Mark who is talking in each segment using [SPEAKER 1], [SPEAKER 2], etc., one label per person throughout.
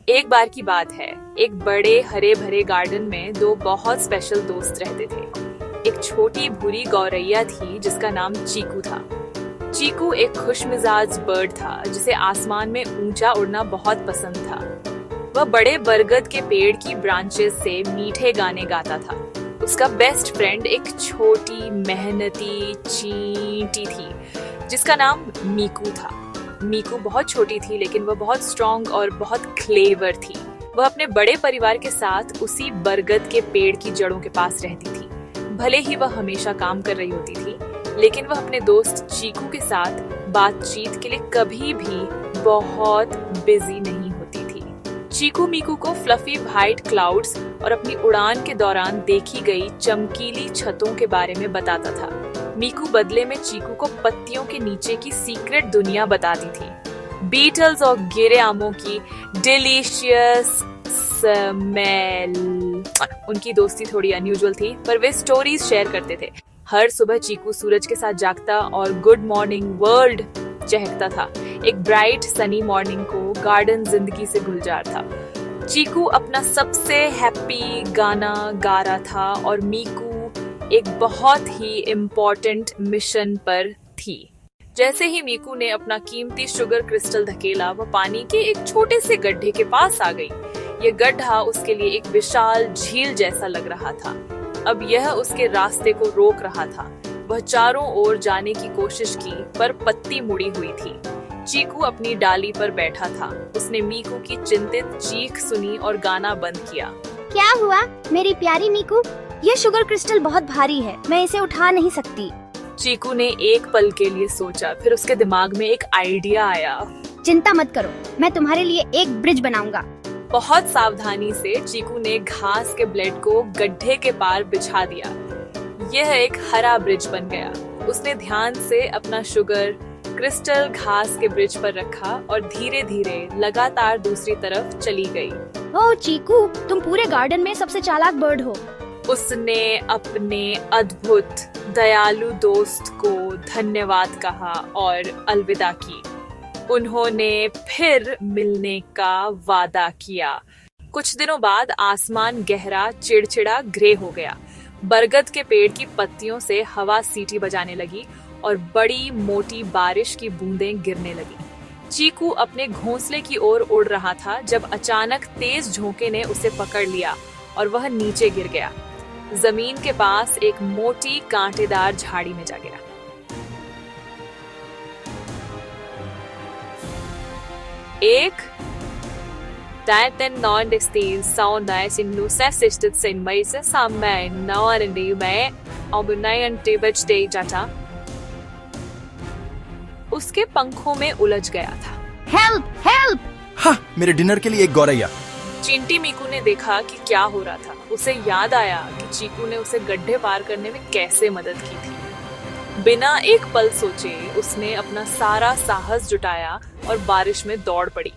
[SPEAKER 1] एक बार की बात है, एक बड़े हरे भरे गार्डन में दो बहुत स्पेशल दोस्त रहते थे। एक छोटी भूरी गौरैया थी जिसका नाम चीकू था। चीकू एक खुशमिजाज बर्ड था जिसे आसमान में ऊंचा उड़ना बहुत पसंद था। वह बड़े बरगद के पेड़ की ब्रांचेस से मीठे गाने गाता था। उसका बेस्ट फ्रेंड एक छोटी मेहनती चींटी थी जिसका नाम मीकू था। मीकू बहुत छोटी थी लेकिन वह बहुत स्ट्रॉन्ग और बहुत क्लेवर थी। वह अपने बड़े परिवार के साथ उसी बरगद के पेड़ की जड़ों के पास रहती थी। भले ही वह हमेशा काम कर रही होती थी, लेकिन वह अपने दोस्त चीकू के साथ बातचीत के लिए कभी भी बहुत बिजी नहीं होती थी। चीकू मीकू को फ्लफी व्हाइट क्लाउड्स और अपनी उड़ान के दौरान देखी गई चमकीली छतों के बारे में बताता था। मीकू बदले में चीकू को पत्तियों के नीचे की सीक्रेट दुनिया बताती थी। बीटल्स और गिरे आमों की डिलीशियस स्मेल। उनकी दोस्ती थोड़ी अनयूजुअल थी, पर वे स्टोरीज शेयर करते थे। हर सुबह चीकू सूरज के साथ जागता और गुड मॉर्निंग वर्ल्ड चहकता था। एक ब्राइट सनी मॉर्निंग को गार्डन जिंदगी से गुलजार था। चीकू अपना सबसे हैप्पी गाना गा रहा था और मीकू एक बहुत ही इम्पोर्टेंट मिशन पर थी। जैसे ही मीकू ने अपना कीमती शुगर क्रिस्टल धकेला, वह पानी के एक छोटे से गड्ढे के पास आ गई। यह गड्ढा उसके लिए एक विशाल झील जैसा लग रहा था। अब यह उसके रास्ते को रोक रहा था। वह चारों ओर जाने की कोशिश की, पर पत्ती मुड़ी हुई थी। चीकू अपनी डाली पर बैठा था। उसने मीकू की चिंतित चीख सुनी और गाना बंद किया।
[SPEAKER 2] क्या हुआ मेरी प्यारी मीकू? ये शुगर क्रिस्टल बहुत भारी है, मैं इसे उठा नहीं सकती।
[SPEAKER 1] चीकू ने एक पल के लिए सोचा, फिर उसके दिमाग में एक आइडिया आया।
[SPEAKER 2] चिंता मत करो, मैं तुम्हारे लिए एक ब्रिज बनाऊंगा।
[SPEAKER 1] बहुत सावधानी से चीकू ने घास के ब्लेड को गड्ढे के पार बिछा दिया। यह एक हरा ब्रिज बन गया। उसने ध्यान से अपना शुगर क्रिस्टल घास के ब्रिज पर रखा और धीरे धीरे लगातार दूसरी तरफ चली गई।
[SPEAKER 2] ओह चीकू, तुम पूरे गार्डन में सबसे चालाक बर्ड हो।
[SPEAKER 1] उसने अपने अद्भुत दयालु दोस्त को धन्यवाद कहा और अलविदा की। उन्होंने फिर मिलने का वादा किया। कुछ दिनों बाद आसमान गहरा चिड़चिड़ा ग्रे हो गया। बरगद के पेड़ की पत्तियों से हवा सीटी बजाने लगी और बड़ी मोटी बारिश की बूंदें गिरने लगी। चीकू अपने घोंसले की ओर उड़ रहा था जब अचानक तेज झोंके ने उसे पकड़ लिया और वह नीचे गिर गया। जमीन के पास एक मोटी कांटेदार झाड़ी में जा गिरा। एक उसके पंखों में उलझ गया था।
[SPEAKER 2] Help help!
[SPEAKER 3] हाँ, मेरे डिनर के लिए एक गौरैया।
[SPEAKER 1] चिंटी मीकू ने देखा कि क्या हो रहा था। उसे याद आया कि चीकू ने उसे गड्ढे पार करने में कैसे मदद की थी। बिना एक पल सोचे उसने अपना सारा साहस जुटाया और बारिश में दौड़ पड़ी।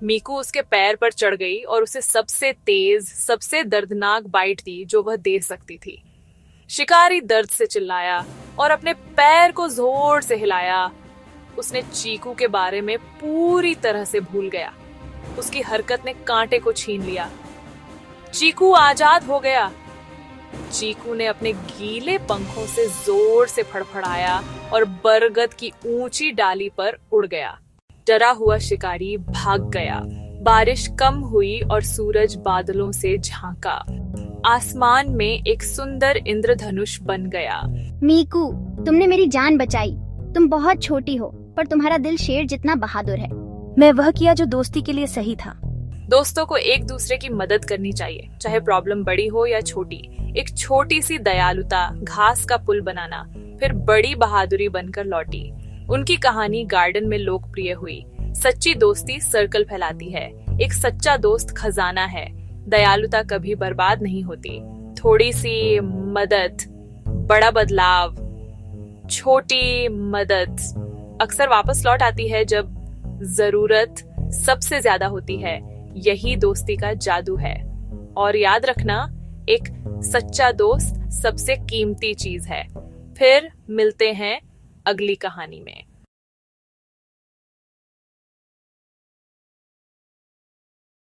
[SPEAKER 1] मीकू उसके पैर पर चढ़ गई और उसे सबसे तेज, सबसे दर्दनाक बाइट दी जो वह दे सकती थी। शिकारी दर्द से चिल्लाया और अपने पैर को जोर से हिलाया। उसने चीकू के बारे में पूरी तरह से भूल गया। उसकी हरकत ने कांटे को छीन लिया। चीकू आजाद हो गया। चीकू ने अपने गीले पंखों से जोर से फड़फड़ाया और बरगद की ऊंची डाली पर उड़ गया। डरा हुआ शिकारी भाग गया। बारिश कम हुई और सूरज बादलों से झांका। आसमान में एक सुंदर इंद्रधनुष बन गया।
[SPEAKER 2] मीकू, तुमने मेरी जान बचाई। तुम बहुत छोटी हो, पर तुम्हारा दिल शेर जितना बहादुर है। मैं वह किया जो दोस्ती के लिए सही था।
[SPEAKER 1] दोस्तों को एक दूसरे की मदद करनी चाहिए, चाहे प्रॉब्लम बड़ी हो या छोटी। एक छोटी सी दयालुता घास का पुल बनाना फिर बड़ी बहादुरी बनकर लौटी। उनकी कहानी गार्डन में लोकप्रिय हुई। सच्ची दोस्ती सर्कल फैलाती है। एक सच्चा दोस्त खजाना है। दयालुता कभी बर्बाद नहीं होती। थोड़ी सी मदद, बड़ा बदलाव, छोटी मदद अक्सर वापस लौट आती है जब जरूरत सबसे ज्यादा होती है। यही दोस्ती का जादू है। और याद रखना, एक सच्चा दोस्त सबसे कीमती चीज है। फिर मिलते हैं अगली कहानी में।